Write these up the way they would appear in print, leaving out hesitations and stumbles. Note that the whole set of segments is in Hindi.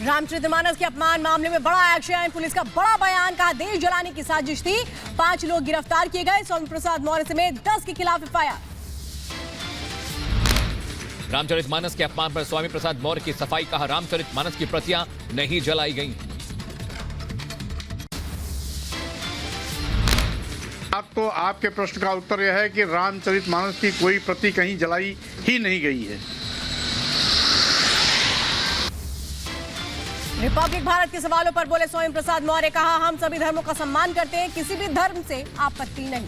रामचरितमानस के अपमान मामले में बड़ा एक्शन, पुलिस का बड़ा बयान, कहा देश जलाने की साजिश थी। 5 लोग गिरफ्तार किए गए, स्वामी प्रसाद मौर्य समेत 10 के खिलाफ एफआईआर। रामचरितमानस के अपमान पर स्वामी प्रसाद मौर्य की सफाई, कहा रामचरितमानस की प्रतियां नहीं जलाई गईं। तो आपके प्रश्न का उत्तर यह है कि रामचरितमानस की कोई प्रति कहीं जलाई ही नहीं गई है। रिपब्लिक भारत के सवालों पर बोले स्वामी प्रसाद मौर्य, कहा हम सभी धर्मों का सम्मान करते हैं, किसी भी धर्म से आपत्ति नहीं।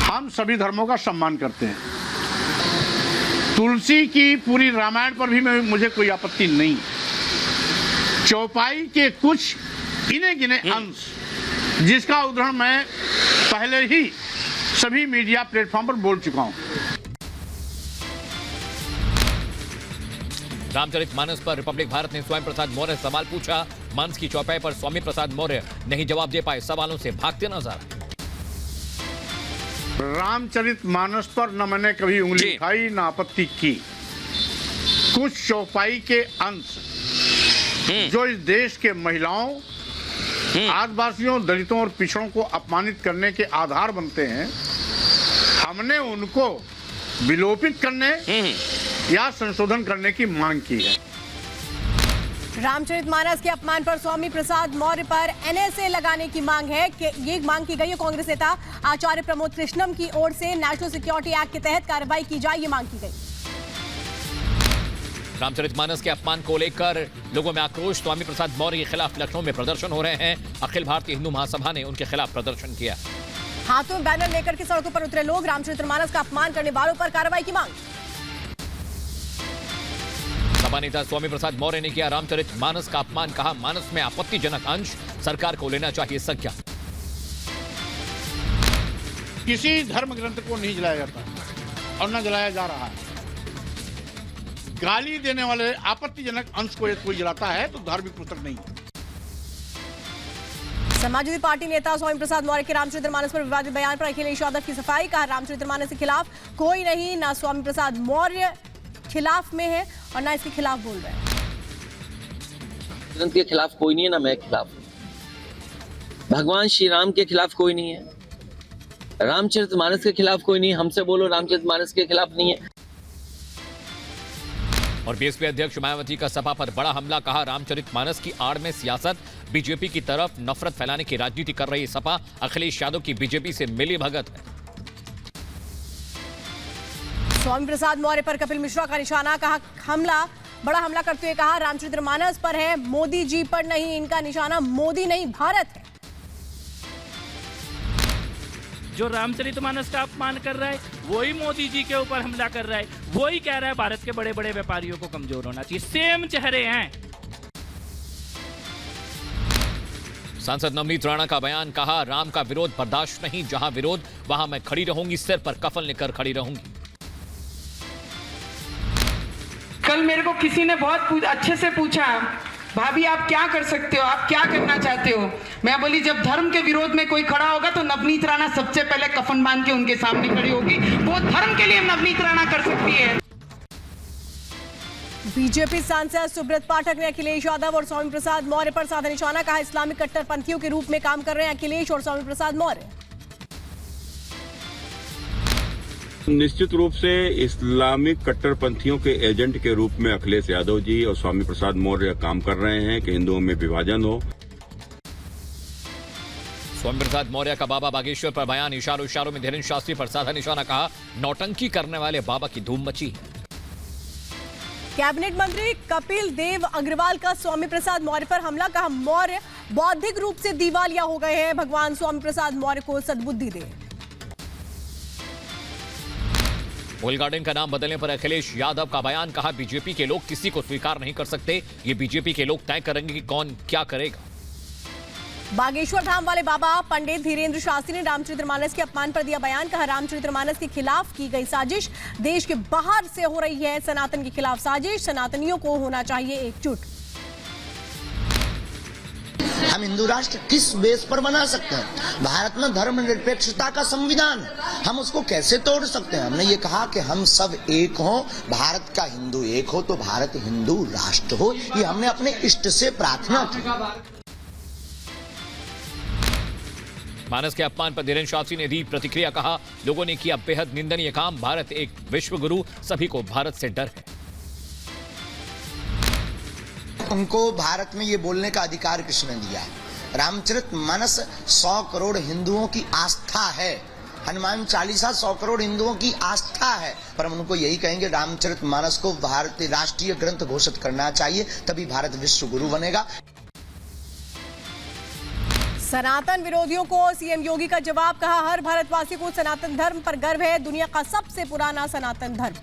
हम सभी धर्मों का सम्मान करते हैं। तुलसी की पूरी रामायण पर भी मुझे कोई आपत्ति नहीं। चौपाई के कुछ गिने गिने अंश, जिसका उदाहरण मैं पहले ही सभी मीडिया प्लेटफॉर्म पर बोल चुका हूं। रामचरितमानस पर रिपब्लिक भारत ने स्वामी प्रसाद मौर्य से सवाल पूछा। मानस की चौपाई पर स्वामी प्रसाद मौर्य नहीं जवाब दे पाए, सवालों से भागते नजर। रामचरितमानस पर न मैंने कभी उंगली उठाई न आपत्ति की। कुछ चौपाई के अंश जो इस देश के महिलाओं, आदिवासियों, दलितों और पिछड़ों को अपमानित करने के आधार बनते हैं, हमने उनको विलोपित करने या संशोधन करने की मांग की है। रामचरितमानस के अपमान पर स्वामी प्रसाद मौर्य पर एनएसए लगाने की मांग है कि ये मांग की गई है। कांग्रेस नेता आचार्य प्रमोद कृष्णम की ओर से नेशनल सिक्योरिटी एक्ट के तहत कार्रवाई की जाए, ये मांग की गई। रामचरितमानस के अपमान को लेकर लोगों में आक्रोश। स्वामी प्रसाद मौर्य के खिलाफ लखनऊ में प्रदर्शन हो रहे हैं। अखिल भारतीय हिंदू महासभा ने उनके खिलाफ प्रदर्शन किया। हाथों में बैनर लेकर के सड़कों पर उतरे लोग, रामचरितमानस का अपमान करने वालों पर कार्रवाई की मांग। सपा नेता स्वामी प्रसाद मौर्य ने किया रामचरितमानस का अपमान, कहा मानस में आपत्तिजनक अंश, सरकार को लेना चाहिए संज्ञान। किसी धर्म ग्रंथ को नहीं जलाया जाता और न जलाया जा रहा है। गाली देने वाले आपत्तिजनक अंश को यदि कोई जलाता है तो धार्मिक पुस्तक नहीं है। समाजवादी पार्टी नेता स्वामी प्रसाद मौर्य के रामचरितमानस पर विवादित बयान पर अखिलेश यादव की सफाई, कहा रामचरितमानस के खिलाफ कोई नहीं, ना स्वामी प्रसाद मौर्य खिलाफ में है और ना इसके खिलाफ बोल रहे हैं। ग्रंथ के खिलाफ कोई नहीं है, ना मैं खिलाफ हूं। भगवान श्री राम के खिलाफ कोई नहीं है, रामचरितमानस के खिलाफ कोई नहीं। हमसे बोलो रामचरितमानस के खिलाफ नहीं है। और बीएसपी अध्यक्ष मायावती का सपा पर बड़ा हमला, कहा रामचरितमानस की आड़ में सियासत, बीजेपी की तरफ नफरत फैलाने की राजनीति कर रही सपा। अखिलेश यादव की बीजेपी से मिली भगत है। स्वामी प्रसाद मौर्य पर कपिल मिश्रा का निशाना, कहा बड़ा हमला करते हुए कहा रामचरितमानस पर है, मोदी जी पर नहीं। इनका निशाना मोदी नहीं भारत है। जो रामचरितमानस का अपमान कर रहा है वही मोदी जी के ऊपर हमला कर रहा है, वही कह रहा है भारत के बड़े बड़े व्यापारियों को कमजोर होना चाहिए। सेम चेहरे हैं। सांसद नवनीत राणा का बयान, कहा राम का विरोध बर्दाश्त नहीं, जहां विरोध वहां मैं खड़ी रहूंगी, सिर पर कफन लेकर खड़ी रहूंगी। कल मेरे को किसी ने बहुत अच्छे से पूछा, भाभी आप क्या कर सकते हो, आप क्या करना चाहते हो। मैं बोली जब धर्म के विरोध में कोई खड़ा होगा तो नवनीत राणा सबसे पहले कफन बांध के उनके सामने खड़ी होगी। वो धर्म के लिए नवनीत राणा कर सकती है। बीजेपी सांसद सुब्रत पाठक ने अखिलेश यादव और स्वामी प्रसाद मौर्य पर साधा निशाना, कहा इस्लामिक कट्टरपंथियों के रूप में काम कर रहे हैं अखिलेश और स्वामी प्रसाद मौर्य। निश्चित रूप से इस्लामिक कट्टरपंथियों के एजेंट के रूप में अखिलेश यादव जी और स्वामी प्रसाद मौर्य काम कर रहे हैं कि हिंदुओं में विभाजन हो। स्वामी प्रसाद मौर्य का बाबा बागेश्वर पर बयान, इशारों में धीरेन्द्र शास्त्री पर साधा निशाना, कहा नौटंकी करने वाले बाबा की धूम मची है। कैबिनेट मंत्री कपिल देव अग्रवाल का स्वामी प्रसाद मौर्य पर हमला, कहा मौर्य बौद्धिक रूप से दिवालिया हो गए हैं, भगवान स्वामी प्रसाद मौर्य को सद्बुद्धि दे। वोल गार्डन का नाम बदलने पर अखिलेश यादव का बयान, कहा बीजेपी के लोग किसी को स्वीकार नहीं कर सकते, ये बीजेपी के लोग तय करेंगे कि कौन क्या करेगा। बागेश्वर धाम वाले बाबा पंडित धीरेन्द्र शास्त्री ने रामचरितमानस के अपमान पर दिया बयान, कहा रामचरितमानस के खिलाफ की गई साजिश देश के बाहर से हो रही है, सनातन के खिलाफ साजिश, सनातनियों को होना चाहिए एकजुट। हम हिंदू राष्ट्र किस बेस पर बना सकते हैं? भारत में धर्मनिरपेक्षता का संविधान है, हम उसको कैसे तोड़ सकते हैं? हमने ये कहा कि हम सब एक हों, भारत का हिंदू एक हो तो भारत हिंदू राष्ट्र हो, ये हमने अपने इष्ट से प्रार्थना की। मानस के अपमान पर धीरेन्द्र शास्त्री ने दी प्रतिक्रिया, कहा लोगों ने किया बेहद निंदनीय काम, भारत एक विश्व गुरु, सभी को भारत से डर है। उनको भारत में ये बोलने का अधिकार किसने दिया है? रामचरितमानस 100 करोड़ हिंदुओं की आस्था है, हनुमान चालीसा 100 करोड़ हिंदुओं की आस्था है, पर हम उनको यही कहेंगे रामचरितमानस को भारतीय राष्ट्रीय ग्रंथ घोषित करना चाहिए, तभी भारत विश्व गुरु बनेगा। सनातन विरोधियों को सीएम योगी का जवाब, कहा हर भारतवासी को सनातन धर्म पर गर्व है, दुनिया का सबसे पुराना सनातन धर्म।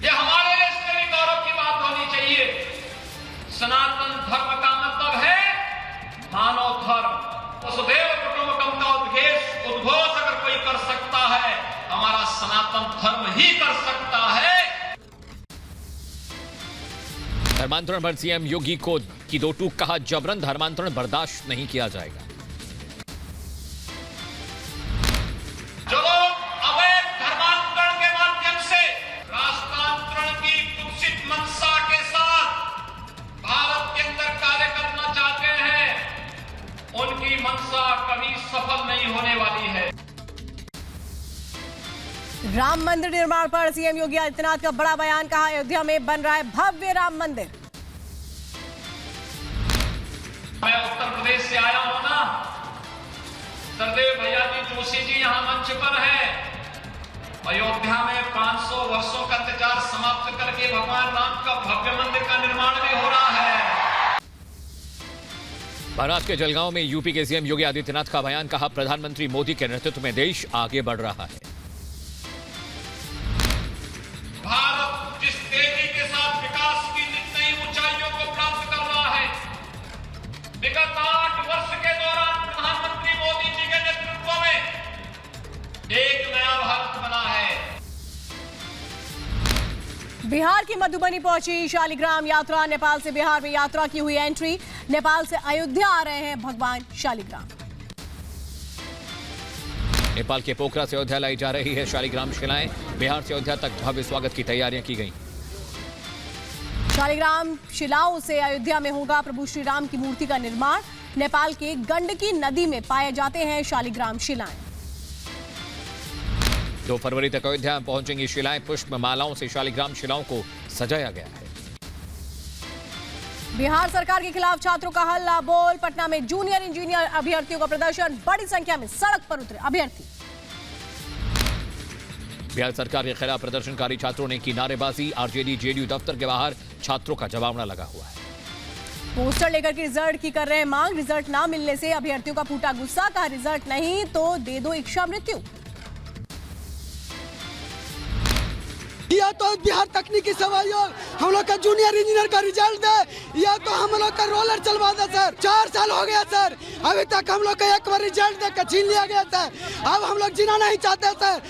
ये हमारे लिए इसमें भी गौरव की बात होनी चाहिए। सनातन धर्म का मतलब है मानव धर्म। वसुधैव कुटुंबकम का उद्घोष अगर कोई कर सकता है, हमारा सनातन धर्म ही कर सकता है। धर्मांतरण पर सीएम योगी को की दो टूक, कहा जबरन धर्मांतरण बर्दाश्त नहीं किया जाएगा। जो लोग अवैध धर्मांतरण के माध्यम से राष्ट्रांतरण की कुत्सित मंशा के साथ भारत के अंदर कार्य करना चाहते हैं, उनकी मंशा कभी सफल नहीं होने वाली है। राम मंदिर निर्माण पर सीएम योगी आदित्यनाथ का बड़ा बयान, कहा अयोध्या में बन रहा है भव्य राम मंदिर। मैं उत्तर प्रदेश से आया हूं ना, सरदेव भैया जी जोशी जी यहां मंच पर है। अयोध्या में 500 वर्षों का अत्याचार समाप्त करके भगवान राम का भव्य मंदिर का निर्माण भी हो रहा है। महाराष्ट्र के जलगांव में यूपी के सीएम योगी आदित्यनाथ का बयान, कहा प्रधानमंत्री मोदी के नेतृत्व में देश आगे बढ़ रहा है। भारत जिस तेजी के साथ विकास की नई ऊंचाइयों को प्राप्त कर रहा है, विगत 8 वर्ष के दौरान प्रधानमंत्री मोदी जी के नेतृत्व में एक नया भारत बना है। बिहार की मधुबनी पहुंची शालिग्राम यात्रा, नेपाल से बिहार में यात्रा की हुई एंट्री, नेपाल से अयोध्या आ रहे हैं भगवान शालिग्राम। नेपाल के पोखरा से अयोध्या लाई जा रही है शालिग्राम शिलाएं, बिहार से अयोध्या तक भव्य स्वागत की तैयारियां की गई। शालिग्राम शिलाओं से अयोध्या में होगा प्रभु श्री राम की मूर्ति का निर्माण। नेपाल के गंडकी नदी में पाए जाते हैं शालिग्राम शिलाएं। 2 फरवरी तक अयोध्या में पहुंचेंगी शिलाएं, पुष्प मालाओं से शालिग्राम शिलाओं को सजाया गया है। बिहार सरकार के खिलाफ छात्रों का हल्ला बोल, पटना में जूनियर इंजीनियर अभ्यर्थियों का प्रदर्शन, बड़ी संख्या में सड़क पर उतरे अभ्यर्थी। बिहार सरकार के खिलाफ प्रदर्शनकारी छात्रों ने की नारेबाजी, आरजेडी जेडीयू दफ्तर के बाहर छात्रों का जमावड़ा लगा हुआ है। पोस्टर लेकर के रिजल्ट की कर रहे हैं मांग, रिजल्ट ना मिलने से अभ्यर्थियों का फूटा गुस्सा, कहा रिजल्ट नहीं तो दे दो इच्छा मृत्यु। या तो बिहार तकनीकी सवाल हम लोग का जूनियर इंजीनियर का रिजल्ट दे, या तो हम लोग का रोलर चलवा दे सर। 4 साल हो गया सर, अभी तक हम लोग का एक बार रिजल्ट देकर छीन लिया गया सर। अब हम लोग जीना नहीं चाहते सर।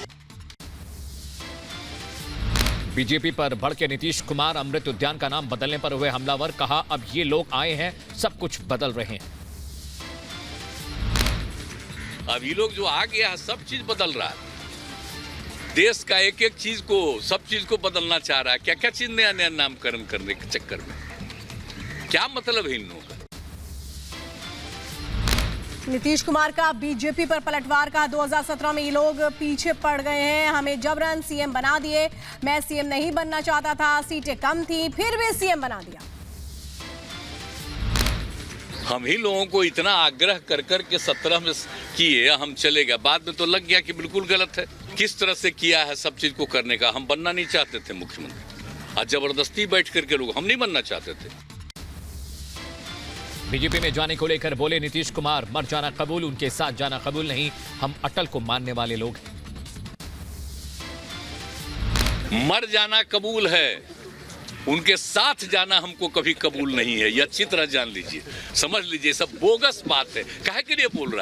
बीजेपी पर भड़के नीतीश कुमार, अमृत उद्यान का नाम बदलने पर हुए हमलावर, कहा अब ये लोग आए हैं सब कुछ बदल रहे हैं। अब ये लोग जो आ गया है सब चीज बदल रहा है, देश का एक एक चीज को, सब चीज को बदलना चाह रहा है। क्या क्या चीज नया नया नामकरण करने के चक्कर में, क्या मतलब है इन लोगों का? नीतीश कुमार का बीजेपी पर पलटवार, का 2017 में ये लोग पीछे पड़ गए हैं, हमें जबरन सीएम बना दिए, मैं सीएम नहीं बनना चाहता था, सीटें कम थी फिर भी सीएम बना दिया। हम ही लोगों को इतना आग्रह कर कर के 17 में किए, हम चले गए, बाद में तो लग गया कि बिल्कुल गलत है। किस तरह से किया है सब चीज को करने का, हम बनना नहीं चाहते थे मुख्यमंत्री, आज जबरदस्ती बैठ करके लोग, हम नहीं बनना चाहते थे। बीजेपी में जाने को लेकर बोले नीतीश कुमार, मर जाना कबूल, उनके साथ जाना कबूल नहीं, हम अटल को मानने वाले लोग हैं। मर जाना कबूल है, उनके साथ जाना हमको कभी कबूल नहीं है, ये अच्छी तरह जान लीजिए, समझ लीजिए, सब बोगस बात है। काहे के लिए बोल रहा है?